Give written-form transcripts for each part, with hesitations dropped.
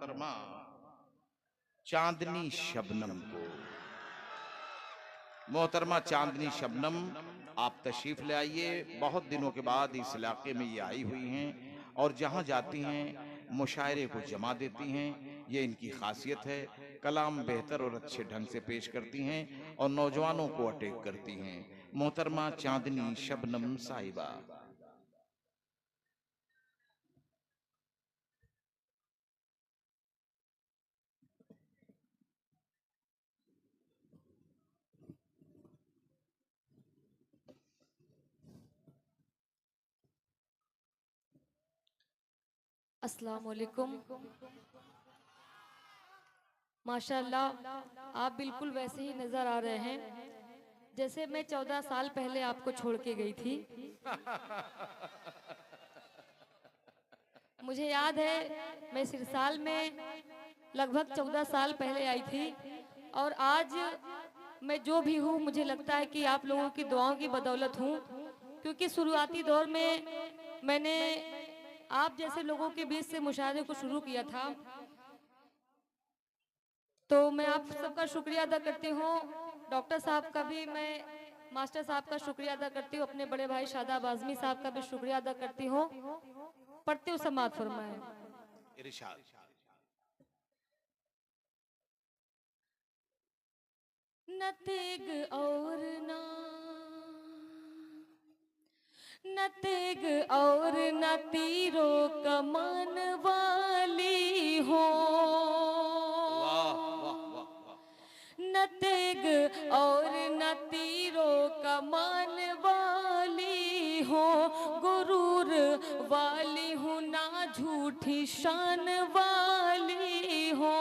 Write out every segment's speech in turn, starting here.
मोहतरमा चांदनी शबनम को। मोहतरमा चांदनी शबनम, आप तशरीफ ले आइए। बहुत दिनों के बाद इस इलाके में ये आई हुई हैं और जहां जाती हैं मुशायरे को जमा देती हैं। ये इनकी खासियत है। कलाम बेहतर और अच्छे ढंग से पेश करती हैं और नौजवानों को अटैक करती हैं। मोहतरमा चांदनी शबनम साहिबा। अस्सलाम वालेकुम। माशाल्लाह, आप बिल्कुल वैसे ही नजर आ रहे हैं जैसे मैं 14 साल पहले आपको छोड़ के गई थी। मुझे याद है मैं सिरसाल में लगभग 14 साल पहले आई थी और आज मैं जो भी हूँ मुझे लगता है कि आप लोगों की दुआओं की बदौलत हूँ, क्योंकि शुरुआती दौर में मैंने आप जैसे लोगों के बीच से मुशायरे को शुरू किया था। तो मैं आप सबका शुक्रिया अदा करती हूँ। डॉक्टर साहब का भी, मैं मास्टर साहब का शुक्रिया अदा करती हूँ। अपने बड़े भाई शादाब आजमी साहब का भी शुक्रिया अदा करती हूँ। पढ़ती हूँ, समाअत फरमाए। इरशाद। न तेग और न तेग और न तीरों कमान वाली हो, न तेग और न तीरों कमान वाली हो, गुरूर वाली हूँ ना झूठी शान वाली हो।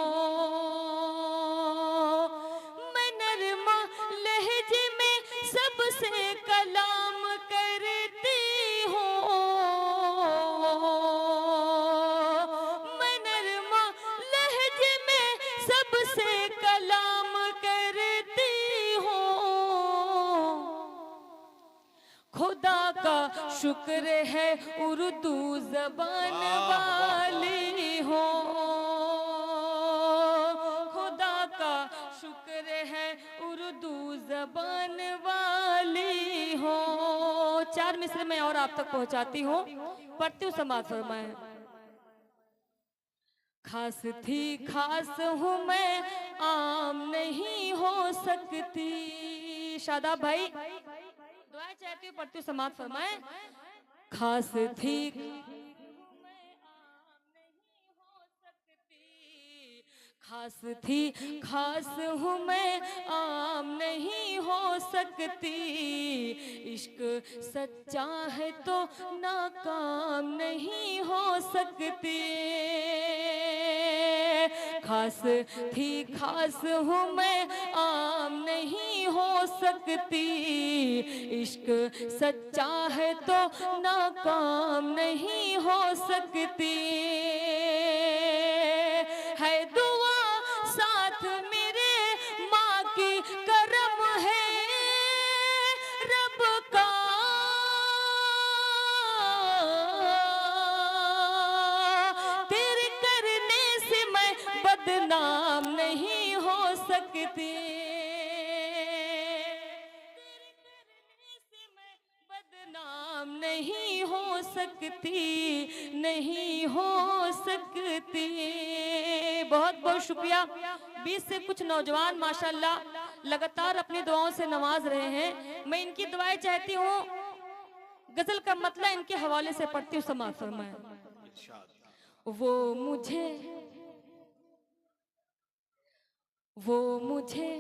मैं नरमा लहजे में सबसे कलाम करती हूँ, मैं नरमा लहजे में सबसे कलाम खुदा का शुक्र है उर्दू जबान वाली हो, खुदा का शुक्र है उर्दू जबान वाली हो। 4 मिसरे में और आप तक पहुंचाती हूँ, पढ़ती हूँ, समाअत फरमाए। खास थी खास हूँ मैं, आम नहीं हो सकती। शादाब भाई दुआएं चाहती हूँ, पढ़ती हूँ, समाअत फरमाए। खास थी खास थी खास हूँ मैं, आम नहीं हो सकती। इश्क सच्चा है तो नाकाम नहीं हो सकती। खास थी खास हूँ मैं, आम नहीं हो सकती। इश्क सच्चा है तो नाकाम नहीं हो सकती। है दुआ साथ मेरे माँ की करम है रब का, तेरे करने से मैं बदनाम नहीं हो सकती। बदनाम नहीं हो सकती, नहीं हो सकती। बहुत बहुत शुक्रिया। 20 से कुछ नौजवान माशाल्लाह लगातार अपनी दुआओं से नवाज रहे हैं। मैं इनकी दुआएं चाहती हूँ। गजल का मतलब इनके हवाले से पढ़ती हूँ, समाअत फरमाए। वो मुझे वो मुझे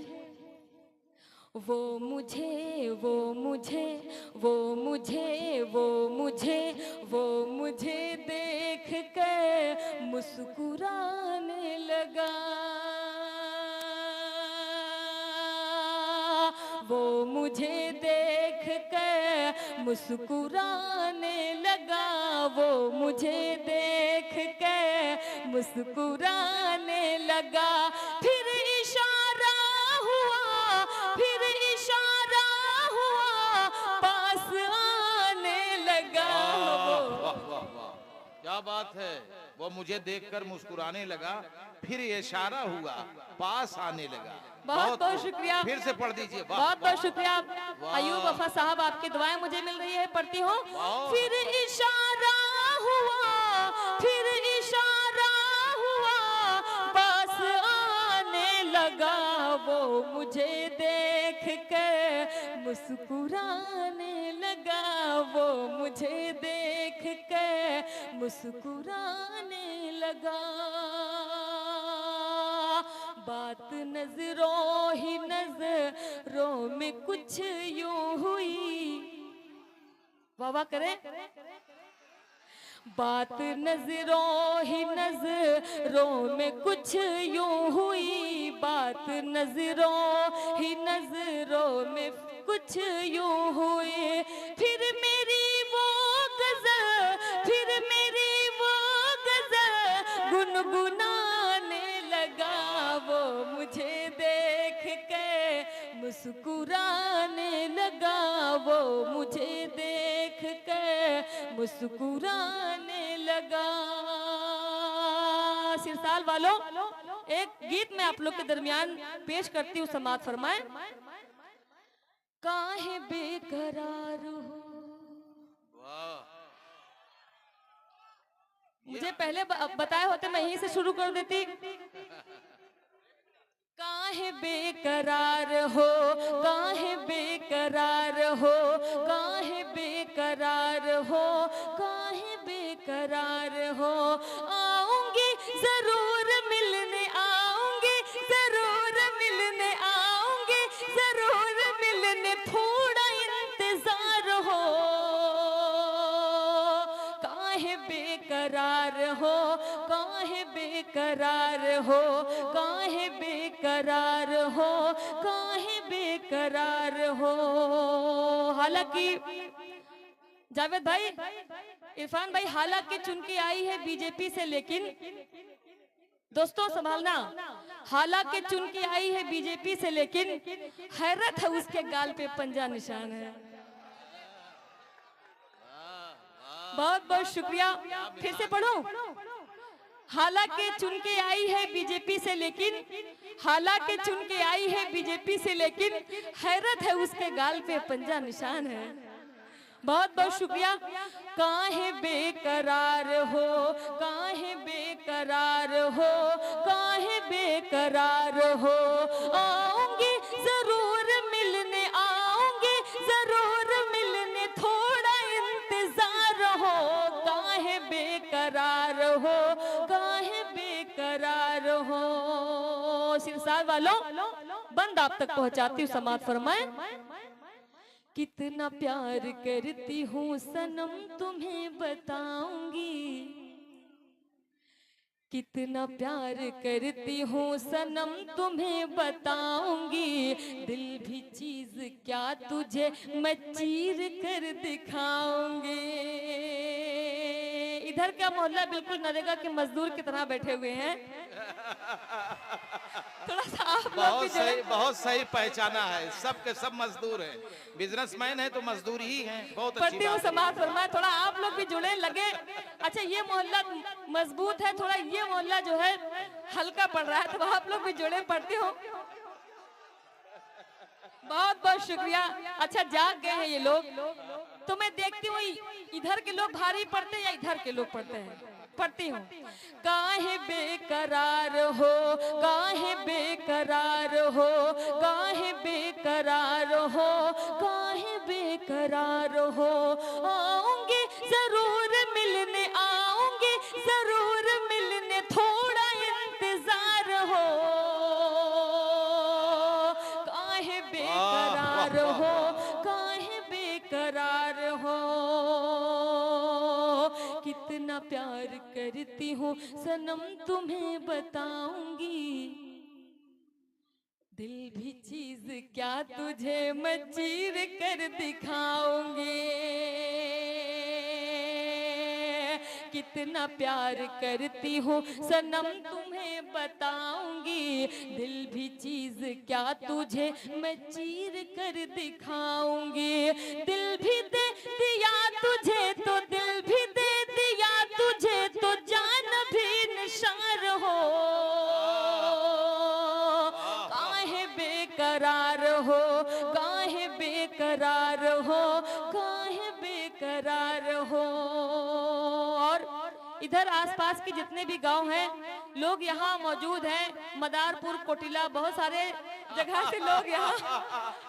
वो मुझे वो मुझे वो मुझे वो मुझे वो मुझे देख कर मुस्कुराने लगा। वो मुझे देख कर मुस्कुराने लगा। वो मुझे देख कर मुस्कुराने लगा। फिर इशारा हुआ, फिर इशारा हुआ, पास आने लगा। वाह वाह वाह, क्या बात है। वो मुझे देखकर मुस्कुराने लगा, फिर इशारा हुआ, पास आने लगा। बहुत बहुत शुक्रिया। फिर से पढ़ दीजिए। बहुत बहुत शुक्रिया अयूब वफा साहब, आपकी दुआएं मुझे मिल रही है, पढ़ती हूँ। फिर इशारा हुआ, फिर इशारा हुआ, पास आने लगा, वो मुझे देख कर मुस्कुराने लगा, वो मुझे देख कर मुस्कुराने लगा। बात नजरों ही नजरों में कुछ यूं हुई, वाह वाह करें। बात नजरों ही नजरों में कुछ यूं हुई, बात नजरों ही नजरों में कुछ यूं हुई। फिर मेरी वो गज़ल, फिर मेरी वो गज़ल गुनगुनाने लगा, वो मुझे देख के मुस्कुराने लगा, वो मुझे देख के मुस्कुराने लगा। सिरसाल वालों, एक गीत मैं आप लोग के दरमियान पेश करती हूँ, समाअत फरमाएं। काहे बेकरार हो, मुझे पहले बताए होते मैं यहीं से शुरू कर देती। काहे बेकरार हो, काहे बेकरार हो, काहे बेकरार हो, काहे बेकरार हो। आऊंगी जरूर मिलने, आऊंगी जरूर मिलने, आऊंगी जरूर मिलने, थोड़ा इंतजार हो। काहे बेकरार हो, काहे बेकरार हो, काहे बेकरार हो, काहे बेकरार हो। हालांकि जावेद भाई, इरफान भाई, हालांकि चुनके आई है बीजेपी से, लेकिन दोस्तों संभालना, हालांकि चुनके आई है बीजेपी से, लेकिन हैरत है उसके गाल पे पंजा निशान है। बहुत बहुत शुक्रिया। फिर से पढ़ो। हालांकि चुनके आई है बीजेपी से, लेकिन हालांकि चुनके आई है बीजेपी से, लेकिन हैरत है उसके गाल पे पंजा निशान है। बहुत बहुत शुक्रिया। काहे बेकरार हो, काहे बेकरार हो, काहे बेकरार हो। आऊंगी जरूर मिलने, आऊंगी जरूर मिलने, थोड़ा इंतजार हो। काहे बेकरार हो, काहे बेकरार हो। सिरसार वालों, बंद आप तक पहुंचाती हूँ, समाअत फरमाएं। कितना प्यार करती हूँ सनम तुम्हें बताऊंगी, कितना प्यार करती हूँ सनम तुम्हें बताऊंगी। दिल भी चीज क्या तुझे मैं चीर कर दिखाऊंगी। इधर का मोहल्ला बिल्कुल नरेगा के मजदूर की तरह बैठे हुए हैं। थोड़ा सा आप बहुत सही पहचाना है, सब के सब मजदूर हैं। बिजनेसमैन है तो मजदूर ही हैं। बहुत अच्छी बात है। समाअत फरमाए, थोड़ा आप लोग भी जुड़े लगे। अच्छा, ये मोहल्ला मजबूत है, थोड़ा ये मोहल्ला जो है हल्का पड़ रहा है, तो आप लोग भी जुड़े, पढ़ती हो। बहुत बहुत शुक्रिया। अच्छा, जाग गए हैं ये लोग, तो मैं देखती हूँ इधर के लोग भारी पढ़ते हैं या इधर के लोग पढ़ते हैं। पढ़ती हूँ। काहे बेकरार हो, काहे बेकरार हो, काहे बेकरार हो, काहे बेकरार हो। आऊंगी जरूर मिलने, आऊंगी जरूर मिलने, थोड़ा इंतजार हो। काहे बेकरार हो, काहे बेकरार हो। कितना प्यार करती हूँ सनम तुम्हें बताऊंगी। दिल भी चीज क्या तुझे मैं चीर कर दिखाऊंगी। कितना प्यार करती हूँ सनम तुम्हें बताऊंगी। दिल भी चीज क्या तुझे मैं चीर कर दिखाऊंगी। दिल भी दे दिया तुझे तो, दिल भी दे दिया तुझे तो, जान बेकरार हो, काहे बेकरार हो, काहे बेकरार हो। और इधर आसपास के जितने भी गांव हैं, लोग यहाँ मौजूद हैं, मदारपुर, कोटिला, बहुत सारे जगह से लोग यहाँ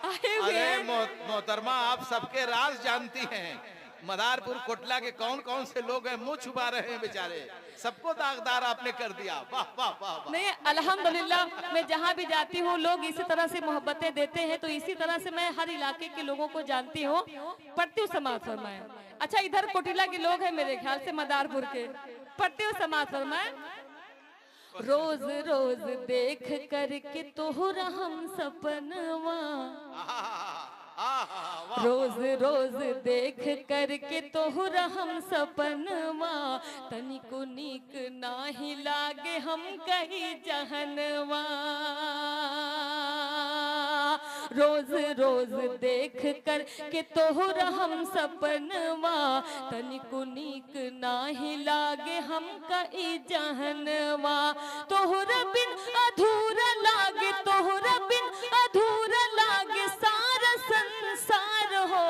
आए हुए अरे हैं। मोहतरमा, आप सबके राज जानती हैं। मदारपुर कोटला के कौन कौन से लोग हैं, मुंह छुपा रहे हैं बेचारे। सबको दागदार आपने कर दिया। वाह वाह वाह वाह। नहीं, अल्हम्दुलिल्लाह, मैं जहाँ भी जाती हूँ लोग इसी तरह से मोहब्बतें देते हैं, तो इसी तरह से मैं हर इलाके के लोगों को जानती हूँ, पढ़ती हूँ समाज फरमाए। अच्छा, इधर कोटिला के लोग हैं मेरे ख्याल से, मदारपुर के, पढ़ती हूँ समाज फरमाए। रोज रोज देख करके तोहरा हम सपनवा, रोज रोज देख करके तोहरा हम सपनवा, तनिको नीक नाही लागे हम कहीं जहनवा। रोज रोज देख कर के तोहरा हम सपनवा, तनिको नीक नाही लागे हम कहीं जहनवा। तोहरा बिन अधूरा लागे, तोहरा बिन अधूरा लागे सारा संसार हो,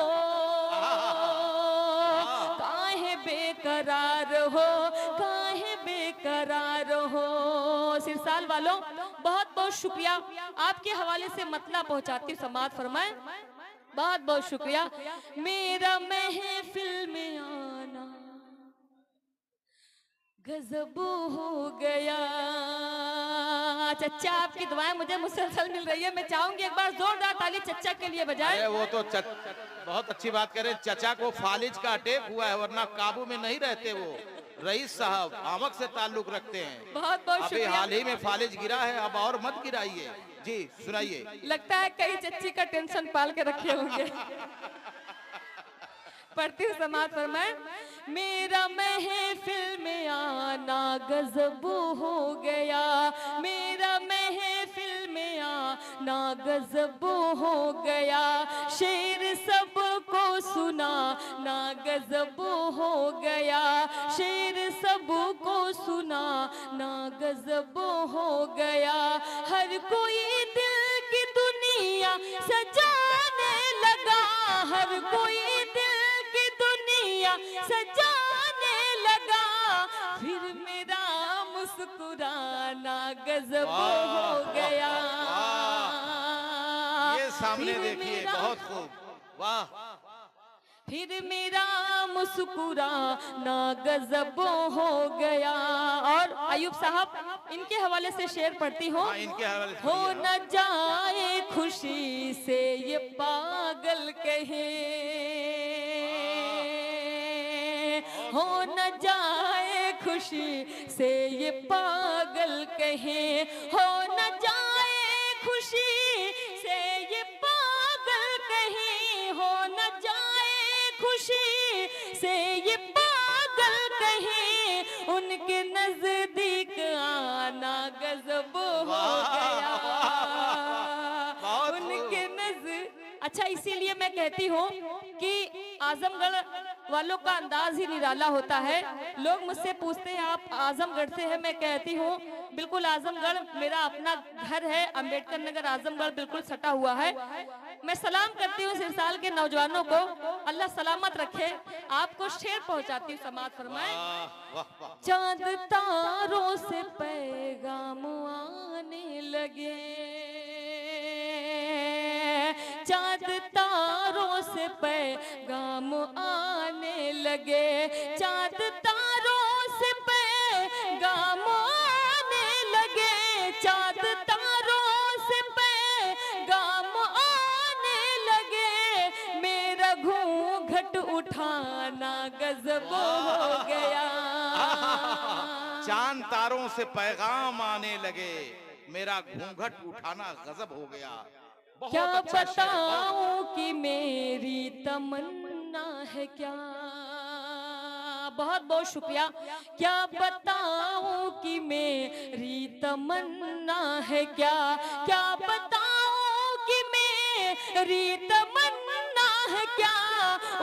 काहे बेकरार हो, काहे बेकरार हो। सिरसाल वालों, बहुत बहुत शुक्रिया, आपके हवाले से मतलब पहुंचाती हूँ, समाज फरमाए। बहुत बहुत शुक्रिया। मेरा महफिल में आना गजब हो गया। चच्चा, आपकी दुआएं मुझे मुसलसल मिल रही है, मैं चाहूंगी एक बार जोरदार ताली चच्चा के लिए बजाएं। अरे वो तो बहुत अच्छी बात करें। चचा को फालिज का अटैक हुआ है, वरना काबू में नहीं रहते वो। रईस साहब आमक से ताल्लुक रखते हैं। बहुत बहुत अभी शुक्रिया। हाल ही में फालिज गिरा है, अब और मत गिराइए। जी सुनाइए। लगता है कहीं चच्ची का टेंशन पाल के रखे होंगे। पढ़ती हूँ, समाज फरमाए। मेरा महफिल में आना गजब हो गया, मेरा महफिल में आना गजब हो गया। शेर सबको सुना ना गजब हो गया, शेर सबको सुना ना गजब हो गया। हर कोई दिल की दुनिया सजाने लगा, हर कोई सजाने लगा, फिर मेरा मुस्कुराना गजब हो गया। ये सामने फिर देखिए, मेरा- बहुत खूब, वाह। फिर मेरा मुस्कुराना गजब हो गया। और अयूब साहब, इनके हवाले से शेर पढ़ती हूँ। हाँ, इनके हवाले से हो पढ़िए। न जाए खुशी से ये पागल कहे, हो न जाए खुशी से ये पागल कहे, हो न जाए खुशी से ये पागल कहे, हो न जाए खुशी से ये पागल कहे। उनके नजदीक आना गजब हो गया, उनके नजदीक। अच्छा, इसीलिए मैं कहती हूँ कि आजमगढ़ वालों का अंदाज ही निराला होता है। लोग मुझसे पूछते हैं आप आजमगढ़ से हैं, मैं कहती हूँ बिल्कुल आजमगढ़ मेरा अपना घर है, अंबेडकर नगर आजमगढ़ बिल्कुल सटा हुआ है। मैं सलाम करती हूँ सिरसाल के नौजवानों को, अल्लाह सलामत रखे। आपको शेर पहुँचाती हूँ, समाज फरमाए। चांद तारों से पैगाम आने लगे, चांद तारों से पैगाम आने लगे, चांद तारों से पैगाम आने लगे, चांद तारों से पैगाम आने लगे। मेरा घूंघट उठाना गजब हो गया। चांद तारों से पैगाम आने लगे, मेरा घूंघट उठाना गजब हो गया। क्या अच्छा शेर, बताऊं कि मेरी तमन्ना है क्या। बहुत बहुत शुक्रिया। क्या बताऊं कि मेरी तमन्ना है क्या, क्या बताऊं कि मेरी तमन्ना है क्या।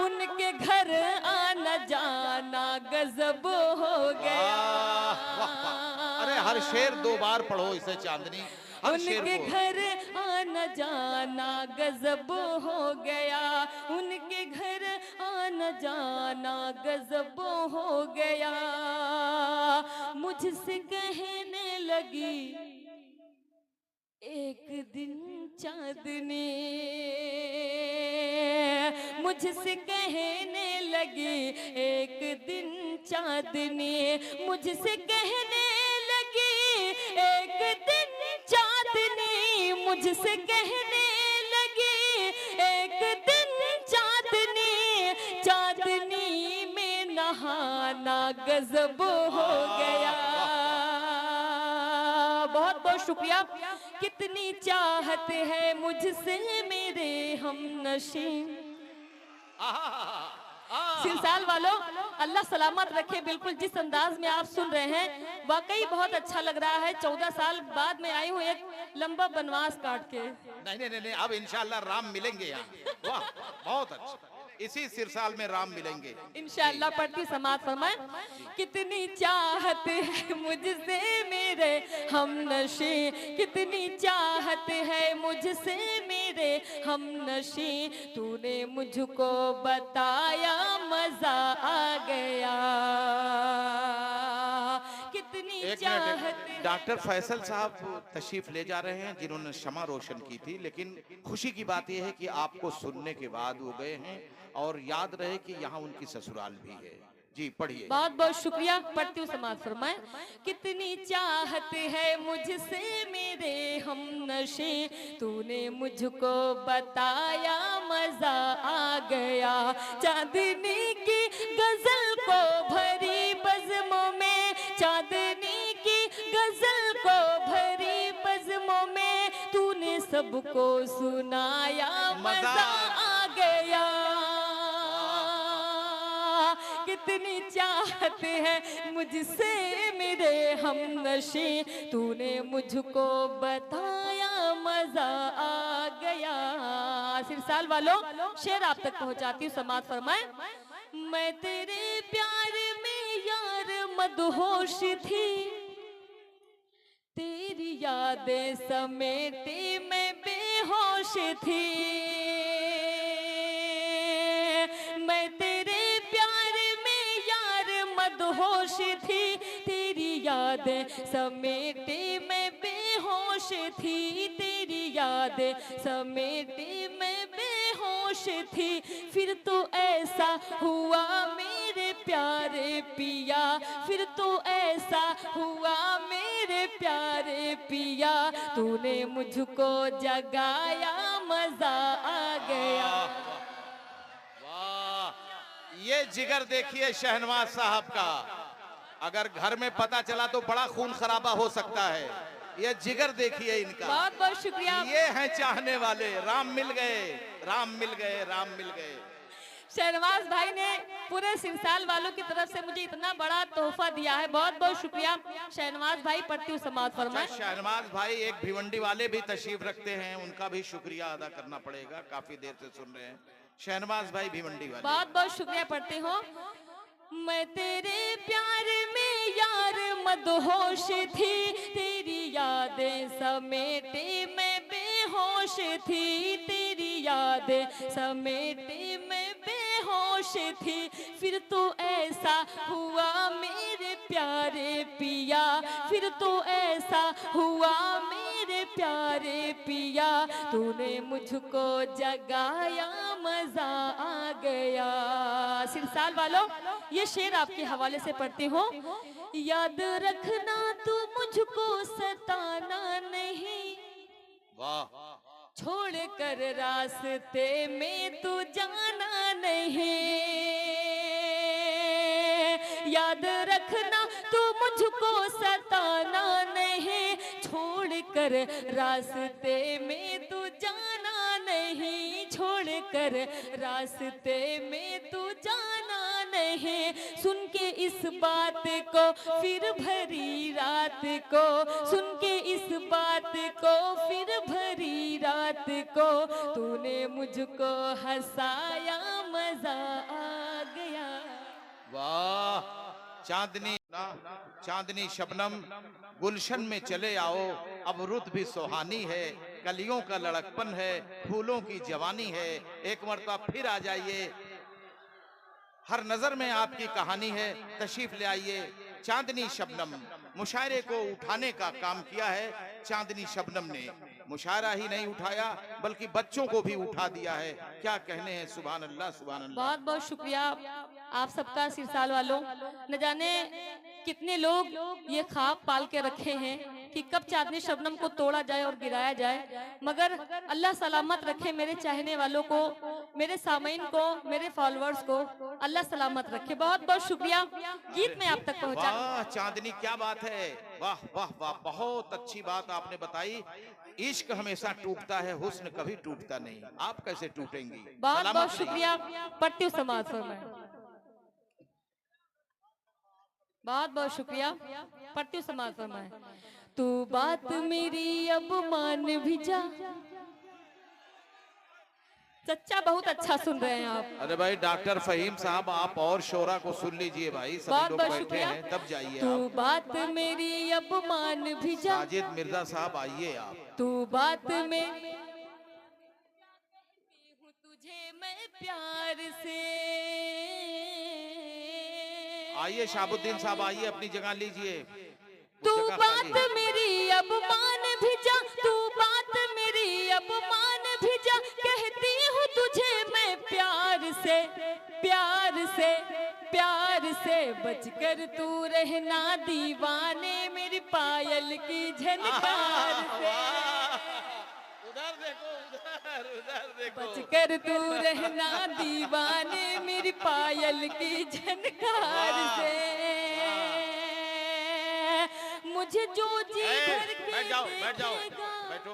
उनके घर आना जाना गजब हो गया। वाह, वाह, वाह। अरे हर शेर 2 बार पढ़ो इसे चांदनी। हर शेर उनके को। घर आना जाना गजब हो गया, उनके घर आना जाना गजब हो गया। मुझसे कहने लगी एक दिन चांदनी, मुझसे कहने लगी एक दिन चांदनी, मुझसे कहने लगी एक दिन चांदनी, मुझसे कहने लगी एक दिन चांदनी, चांदनी में नहाना गजब हो गया। बहुत बहुत शुक्रिया। कितनी चाहत है मुझसे मेरे हमनशी। सिलसाल वालों, अल्लाह सलामत रखे। बिल्कुल जिस अंदाज में आप सुन रहे हैं वाकई बहुत अच्छा लग रहा है। 14 साल बाद में आई हूँ एक लंबा बनवास काट के। नहीं, अब इंशाल्लाह राम मिलेंगे यहाँ। वाह, बहुत अच्छा, इसी सिरसाल में राम मिलेंगे इंशाअल्लाह। पढ़ती समाज फरमाए। कितनी चाहत है मुझसे मेरे हमनशी, कितनी चाहत है मुझसे मेरे हमनशी, तूने मुझको बताया मजा आ गया। कितनी चाहत। डॉक्टर फैसल साहब तशरीफ ले जा रहे हैं जिन्होंने शमा रोशन की थी, लेकिन खुशी की बात यह है कि आपको सुनने के बाद वो गए हैं और याद रहे कि यहाँ उनकी ससुराल भी है। जी पढ़िए। बहुत बहुत शुक्रिया। पढ़ती हूँ समाज फरमाए। कितनी चाहत है मुझसे मेरे हमनशी, तूने मुझको बताया मजा आ गया। चांदनी की गजल को भरी बज़्मों में, चांदनी की गजल को भरी बज़्मों में, तूने सबको सुनाया मजा आ गया। कितनी चाहत है मुझसे मेरे हमनशी, तूने मुझको बताया मजा आ गया। सिरसाल वालों, शेर आप तक पहुंचाती हूँ, समाज फरमाए। मैं तेरे प्यार में यार मदहोश थी, तेरी यादें समेटे मैं बेहोश थी। मैं तेरे प्यार में यार मदहोश थी, तेरी यादें समेटे मैं बेहोश थी, तेरी यादें समेटे मैं बेहोश थी। फिर तो ऐसा हुआ मेरे प्यारे पिया, फिर तो ऐसा हुआ मेरे प्यारे पिया, तूने मुझको जगाया मजा आ गया। ये जिगर देखिए शहनवाज साहब का, अगर घर में पता चला तो बड़ा खून खराबा हो सकता है। ये जिगर देखिए इनका। बहुत बहुत शुक्रिया। ये हैं चाहने वाले। राम मिल गए, राम मिल गए, राम मिल गए। शहनवाज भाई ने पूरे सिरसाल वालों की तरफ से मुझे इतना बड़ा तोहफा दिया है। बहुत बहुत शुक्रिया शहनवाज भाई। पढ़ती हूँ समाज फरमाए। शहनवाज भाई एक भिवंडी वाले भी तशरीफ रखते हैं, उनका भी शुक्रिया अदा करना पड़ेगा। काफी देर से सुन रहे हैं शहनवाज भाई भिवंडी वाले। बहुत बहुत शुक्रिया। पढ़ती हूँ। मैं तेरे प्यार में यार मदहोश थी, तेरी यादें समेटे मैं बेहोश थी, तेरी यादें समेटे मैं बेहोश थी। फिर तो ऐसा हुआ मेरे प्यारे पिया, फिर तो ऐसा हुआ मेरे प्यारे पिया, तूने मुझको जगाया मजा आ गया। सिरसाल वालों, ये शेर आपके हवाले से पढ़ती हूँ। याद रखना तू मुझको सताना नहीं, वाह। छोड़ कर रास्ते में तू जाना नहीं। याद रखना तू मुझको सताना नहीं, छोड़ कर रास्ते में तू जाना नहीं, छोड़ कर रास्ते में तू जाना नहीं। सुन के इस बात को फिर भरी रात को, सुन के इस बात को फिर भरी रात को, तूने मुझको हंसाया मजा आ गया। वाह। चांदनी ना चांदनी शबनम गुलशन में चले आओ, अब रुत भी सुहानी है, कलियों का लड़कपन है, फूलों की जवानी है। एक मर्तबा फिर आ जाइए, हर नजर में आपकी कहानी है, तशरीफ ले आइए। चांदनी शबनम, मुशायरे को उठाने का काम किया है चांदनी शबनम ने। मुशायरा ही नहीं उठाया बल्कि बच्चों को भी उठा दिया है। क्या कहने हैं, सुभान अल्लाह सुभान अल्लाह। बहुत बहुत शुक्रिया आप सबका सिरसाल वालों। न जाने कितने लोग ये ख्वाब पाल के रखे हैं कि कब चांदनी शबनम को तोड़ा जाए और गिराया जाए, मगर अल्लाह सलामत रखे मेरे चाहने वालों को, मेरे सामीन को, मेरे फॉलोअर्स को अल्लाह सलामत रखे। बहुत बहुत शुक्रिया, गीत में आप तक पहुंचा। वाह चांदनी, क्या बात है, वाह वाह वाह, बहुत अच्छी बात आपने बताई। इश्क हमेशा टूटता है, हुस्न कभी टूटता नहीं। आप कैसे टूटेंगी? बहुत सलामत बहुत रहिए। शुक्रिया पट्टी समाज फरमाए। बहुत बहुत शुक्रिया पट्टी समाज फरमाए। तू बात मेरी अब मान भी जा। सच्चा बहुत अच्छा सुन रहे हैं आप। अरे भाई डॉक्टर फहीम साहब, आप और शोरा को सुन लीजिए भाई, सभी बहुत लोग बहुत बैठे शुक्रिया। हैं, तब जाइए तू आप। बात मेरी अब मान भी जा। साजिद मिर्जा साहब आइए आप। तू बात में हूँ तुझे मैं प्यार से। आइए शाहबुद्दीन साहब, आइए अपनी जगह लीजिए। तू जगह बात खाली है। मेरी अब मान भी जा। तू बात मेरी अब मान भी जा। कहती हूँ तुझे मैं प्यार से, प्यार से, प्यार से। बचकर तू रहना दीवाने मेरी पायल की झनकार से। उधर देखो, उधर देखो। बचकर तू रहना दीवाने मेरी पायल की झनकार से। मुझे जो जी भर के बैठ जाओ, बैठ जाओ, देखेगा, बैठो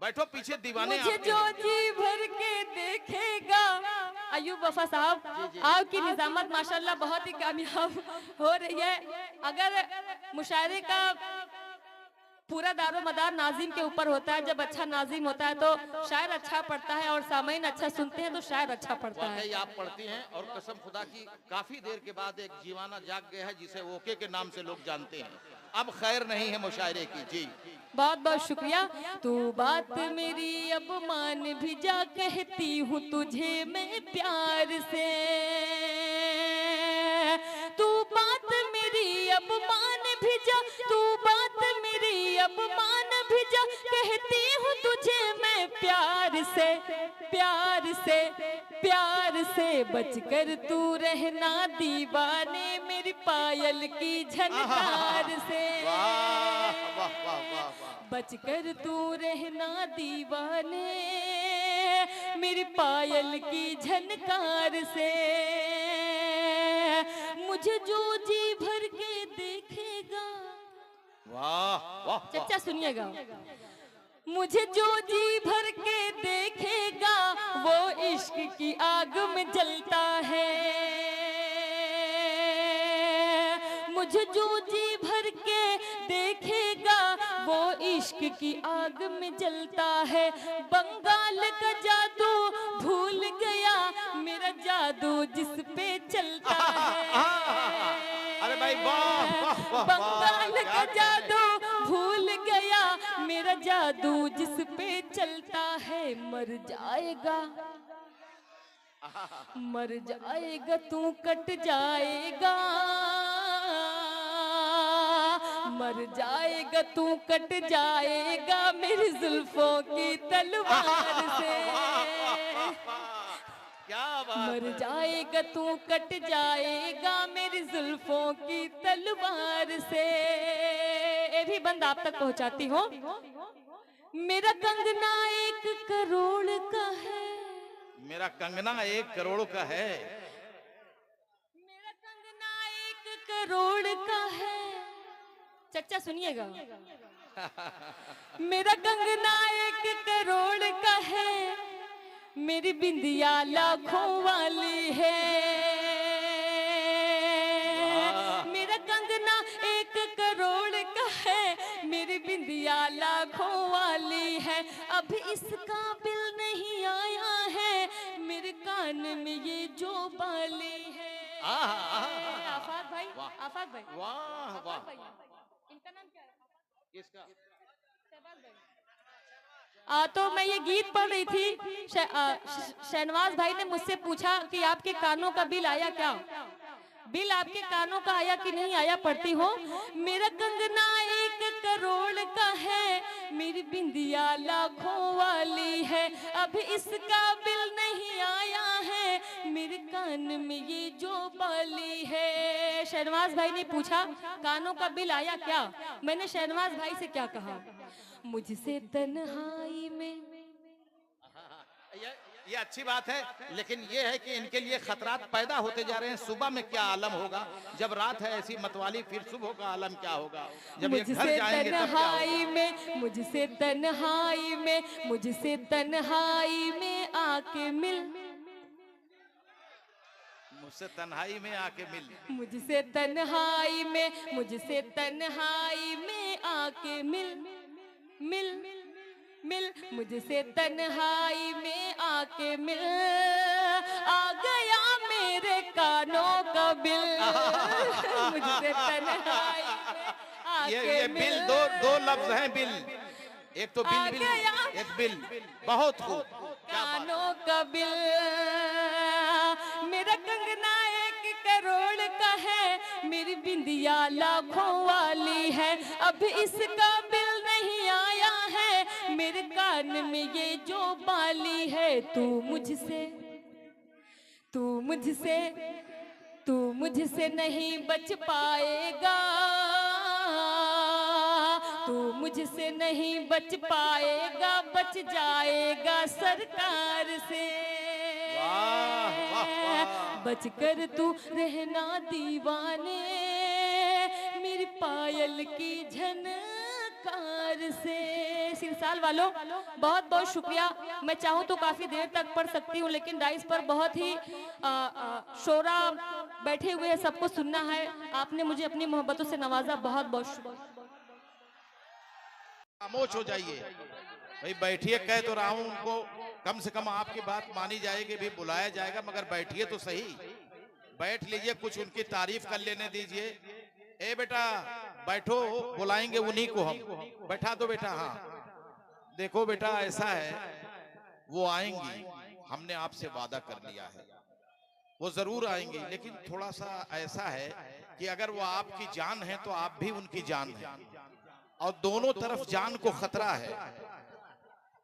बैठो, पीछे दीवाने मुझे आपके जो हैं। जी भर के देखेगा। अयूब वफा साहब, आपकी निजामत माशाल्लाह बहुत ही कामयाब हो रही है। अगर मुशायरे का पूरा दारो मदार नाजिम के ऊपर होता है, जब अच्छा नाजिम होता है तो शायर अच्छा पढ़ता है और सामीन अच्छा सुनते हैं तो शायर अच्छा पढ़ता है। वाकई आप पढ़ती हैं, और कसम खुदा की काफी देर के बाद एक जीवाना जाग गया है जिसे ओके के नाम से लोग जानते हैं। अब खैर नहीं है मुशायरे की। जी बहुत बहुत शुक्रिया। तू बात मेरी अब मान भी जा। कहती हूँ तुझे मैं प्यार से। तू बात मेरी अब मान भी जा। तू बात मेरी अब मान भी जा। कहती हूँ तुझे मैं प्यार से, प्यार से, प्यार से। बचकर तू रहना दीवाने मेरी पायल की झनकार से। वाह वाह वाह वाह वाह। बचकर तू रहना दीवाने मेरी पायल की झनकार से। मुझे जो जी भर के देखेगा। वाह वाह। चचा सुनिएगा। मुझे जो जी भर के देखेगा वो इश्क की आग में जलता है। मुझे जो जी भर के देखेगा वो इश्क की आग में जलता है। बंगाल का जादू भूल गया मेरा जादू जिस पे चलता है। अरे भाई वाह वाह वाह। बंगाल का जादू भूल गया मेरा जादू जिस पे चलता है। मर जाएगा, मर जाएगा तू कट जाएगा। मर जाएगा तू कट जाएगा मेरी जुल्फों की तलवार से। क्या बात। मर जाएगा तू कट जाएगा मेरी जुल्फों की तलवार से। ये भी बंद आप तक पहुंचाती हूँ। मेरा कंगना 1 करोड़ का है। मेरा कंगना 1 करोड़ का है। मेरा कंगना 1 करोड़ का है। चचा सुनिएगा। मेरा कंगना 1 करोड़ का है। मेरी बिंदिया लाखों वाली है। मेरा कंगना 1 करोड़ का है। मेरी बिंदिया लाखों वाली है। अभी इस काबिल नहीं आया है मेरे कान में ये जो बाली है। आफात भाई वाह आफाक भाई, वाह वाह। इनका नाम क्या है? इसका तो मैं ये गीत पढ़ रही थी। शहनवाज भाई ने मुझसे पूछा कि आपके कानों का बिल आया क्या? बिल आपके कानों का आया कि नहीं आया? पढ़ती हो। मेरा कंगना 1 करोड़ का है, मेरी बिंदिया लाखों वाली है, अभी इसका बिल नहीं आया है, मेरे कान में ये जो बाली है। शहनवाज भाई ने पूछा कानों का बिल आया क्या? मैंने शहनवाज भाई से क्या कहा? मुझसे तन्हाई में। ये अच्छी बात है, लेकिन ये है कि इनके लिए खतरात पैदा होते जा रहे हैं। सुबह में क्या आलम होगा जब रात है ऐसी मतवाली, फिर सुबह का आलम क्या होगा जब ये घर जाएंगे तब क्या होगा? मुझसे तन्हाई में, मुझसे तन्हाई में आके मिल, मुझसे तन्हाई में आके मिल, मुझसे तन्हाई में, मुझसे तन्हाई में आके मिल, मिल मिल, मुझसे तन्हाई में आके मिल, आ गया मेरे कानों का बिल। मुझसे तन्हाई में आके ये बिल दो लफ्ज हैं। बिल एक तो बिल, एक बिल। बहुत खूब, कानों का बिल। मेरा कंगना 1 करोड़ का है, मेरी बिंदिया लाखों वाली है, अब इसका बिल नहीं आया है, मेरे कान में ये जो बाली है। तू मुझसे नहीं बच पाएगा, तू मुझसे नहीं बच पाएगा, बच जाएगा सरकार से। वाह वाह वाह। बचकर तू रहना दीवाने, मेरी पायल की झनकार से। सिलसाल वालों बहुत बहुत शुक्रिया। मैं चाहूँ तो काफी देर तक पढ़ सकती हूँ, लेकिन डाइस पर बहुत ही शोरा बैठे हुए हैं, सबको सुनना है। आपने मुझे अपनी मोहब्बतों से नवाजा, बहुत बहुत शुक्रिया। खामोश हो जाइए भाई, बैठिए। कह तो रहा हूं उनको, कम से कम आपकी बात मानी जाएगी, भी बुलाया जाएगा, मगर बैठिए तो सही। बैठ लीजिए, कुछ उनकी तारीफ कर लेने दीजिए। ए बेटा बैठो, बुलाएंगे उन्हीं को हम। बैठा दो बेटा। हाँ देखो बेटा, ऐसा है वो आएंगी, हमने आपसे वादा कर लिया है, वो जरूर आएंगी, लेकिन थोड़ा सा ऐसा है कि अगर वो आपकी जान है तो आप भी उनकी जान है, और दोनों तरफ जान को खतरा है।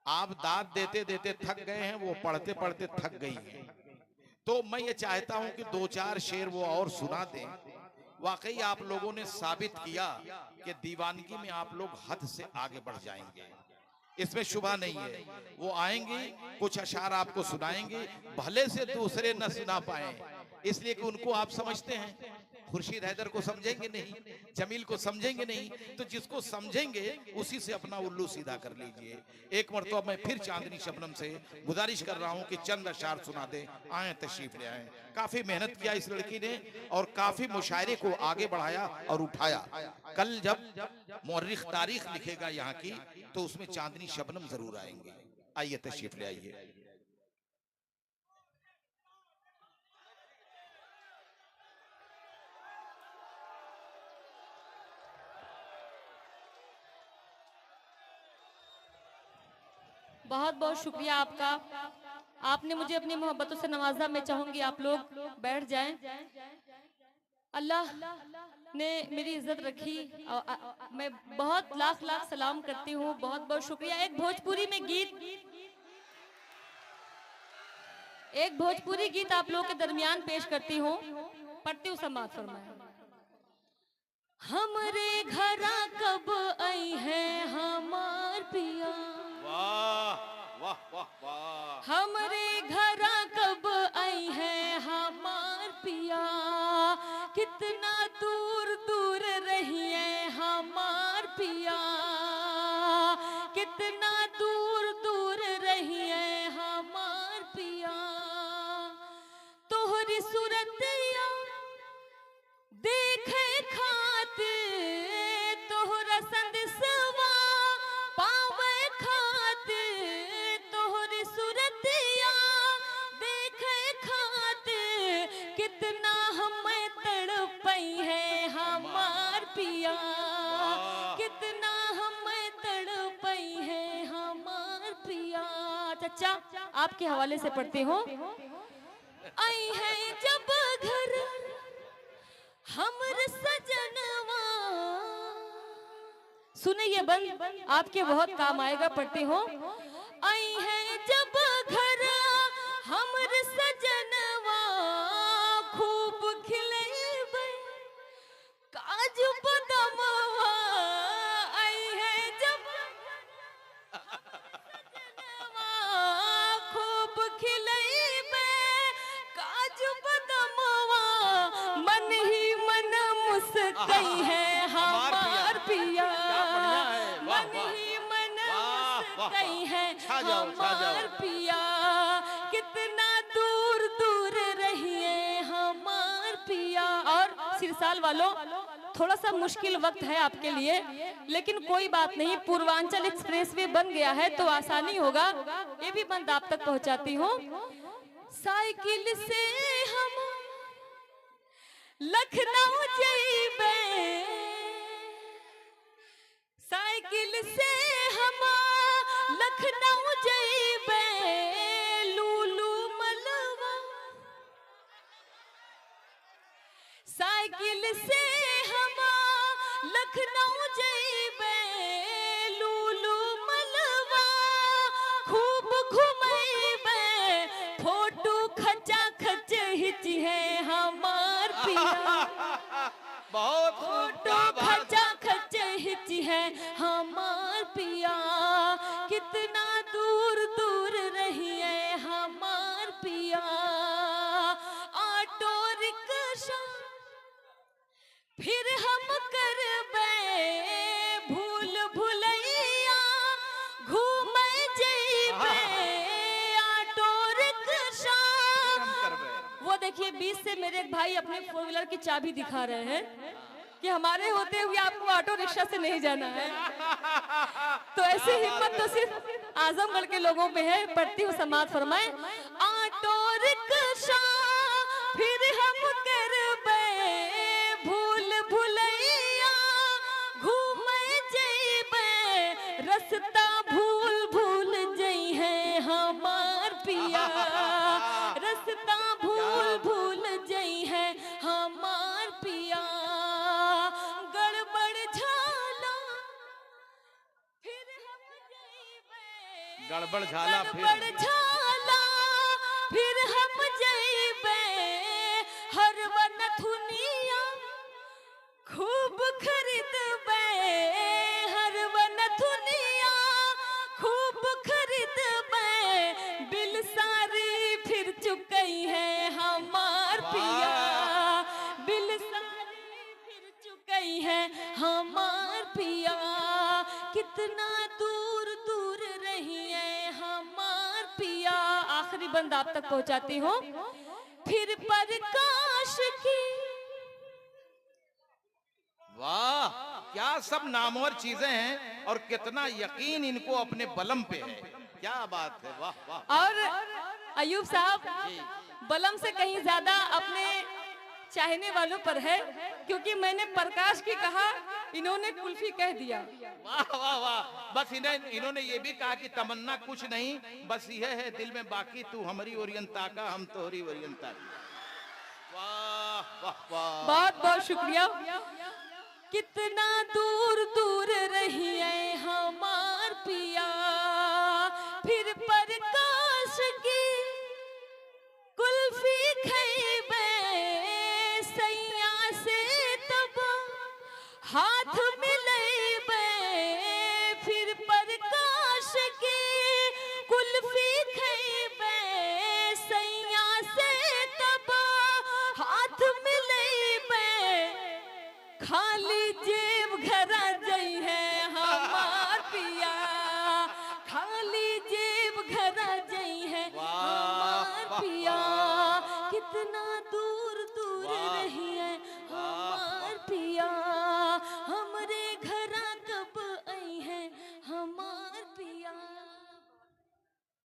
आप दाद देते देते थक गए हैं, वो पढ़ते पढ़ते थक गई हैं। तो मैं ये चाहता हूं कि 2-4 शेर वो और सुना दें। वाकई आप लोगों ने साबित किया कि दीवानगी में आप लोग हद से आगे बढ़ जाएंगे, इसमें शुबा नहीं है। वो आएंगी, कुछ अशार आपको सुनाएंगे, भले से दूसरे न सुना पाए, इसलिए कि उनको आप समझते हैं। खुर्शीद हैदर को समझेंगे नहीं, जमील को समझेंगे नहीं, तो जिसको समझेंगे उसी से अपना उल्लू सीधा कर लीजिए। एक मरतबा मैं फिर चांदनी शबनम से गुजारिश कर रहा हूं कि चंद अशार सुना दे। आए तशरीफ ले आए। काफी मेहनत किया इस लड़की ने, और काफी मुशायरे को आगे बढ़ाया और उठाया। कल जब मुअर्रिख तारीख लिखेगा यहाँ की, तो उसमें चांदनी शबनम जरूर आएंगे। आइए तशरीफ ले आइए। बहुत बहुत शुक्रिया आपका, आपने मुझे अपनी मोहब्बतों से नवाजा। मैं चाहूंगी आप लोग बैठ जाएं। अल्लाह ने मेरी इज्जत रखी, मैं बहुत लाख लाख सलाम करती हूँ। बहुत बहुत शुक्रिया। एक भोजपुरी गीत आप लोगों के दरमियान पेश करती हूँ, पढ़ती हूँ, समाअत फरमाएं। हमरे घरा कब आई है हमार पिया, वाह वाह वाह वाह। हमरे घरा कब आई है हमार पिया, कितना दूर दूर रही है हमार पिया, कितना दूर दूर रही है हमार पिया। तोहरी सूरतिया देखे खातिर, तोहरा संदेशवा पावे खातिर, तोहरी सूरतिया देखे खातिर, कितना हमें तड़पई है सच्चा आपके हवाले से पढ़ती हूँ। आई है जब घर हमर सजनवा, सुने ये बंद आपके बहुत काम आएगा, पढ़ती हूँ। आई है जब घर हमर सजनवा, खूब खिलेबे काजू बदामवा। आई है जब सजनवा, खूब खिलेबे काजू बदामवा, मन ही मन मुस्काई है हमार पिया, मन ही मन मुस्काई है हमार पिया। कितना दूर दूर रहिए हमार पिया। और सिरसाल वालों, थोड़ा सा मुश्किल वक्त है आपके लिए, लेकिन कोई बात नहीं, पूर्वांचल एक्सप्रेस वे बन गया है तो आसानी होगा। ये भी बंद आप तक पहुंचाती हूँ। साइकिल से हम लखनऊ जाइबे, साइकिल से हम लखनऊ जाइबे, लूलू मलवा। साइकिल से हम लखनऊ जाइबे, लूलू मलवा, खूब घुमाइबे, फोटो खचा खच हिची है हमार पिया, बहुत फोटो खचा खच हिची है हमार पिया। कितना दूर दूर रहिए हमार पिया। ऑटो रिक्शा फिर हम करबे, भूल भुलैया घूमे जइबे, ऑटो रिक्शा। वो देखिए बीच से मेरे एक भाई अपने 4 व्हीलर की चाबी दिखा रहे हैं कि हमारे होते हुए आपको ऑटो रिक्शा से नहीं जाना है। तो ऐसी हिम्मत तो सिर्फ आजमगढ़ के लोगों में है। पढ़ती हूँ, समाज फरमाए। ऑटो रिक्शा फिर हम करबे, भूल भुलैया घूमे जइबे, रास्ता भूल भूल जई है हमार पिया, रास्ता भूल भूल जई है हमार पिया। गड़बड़ झाला फिर हम जइबे, गड़बड़ झाला गड़बड़ झाला फिर हम जइबे, हरवन थुनिया खूब खरीदबे, हरवन थुनिया खूब खरीदबे, बिल सारी फिर चुकई है हमार पिया, बिल सारी फिर चुकई है हमार पिया। कितना दूर दूर रहिए हमार पिया। आखिरी बंद आप तक पहुंचाती हूँ। फिर प्रकाश की, वाह, क्या सब नामवर चीजें हैं और कितना यकीन इनको अपने बलम पे है। क्या बात है, वाह वाह। और अयूब साहब बलम से कहीं ज्यादा अपने चाहने वालों पर है, क्योंकि मैंने प्रकाश की कहा, इन्होंने कुल्फी कह दिया। वाह वाह वाह। बस इन्होंने ये भी कहा कि तमन्ना कुछ नहीं, बस यह है दिल में बाकी, तू हमारी ओरियंता का, हम तोहरी ओरियंता की। वाह वाह वाह, बहुत बहुत शुक्रिया। कितना दूर दूर रहिए हमार पिया, फिर प्रकाश की कुल्फी खइबे, सैया से तब हाथ मिलैबे, फिर प्रकाश की कुल्फी खइबे, सैया से तब हाथ मिलैबे, खाली जेब घरा जई है हमार पिया, खाली जेब घरा जई है हमार पिया। कितना दूर दूर रही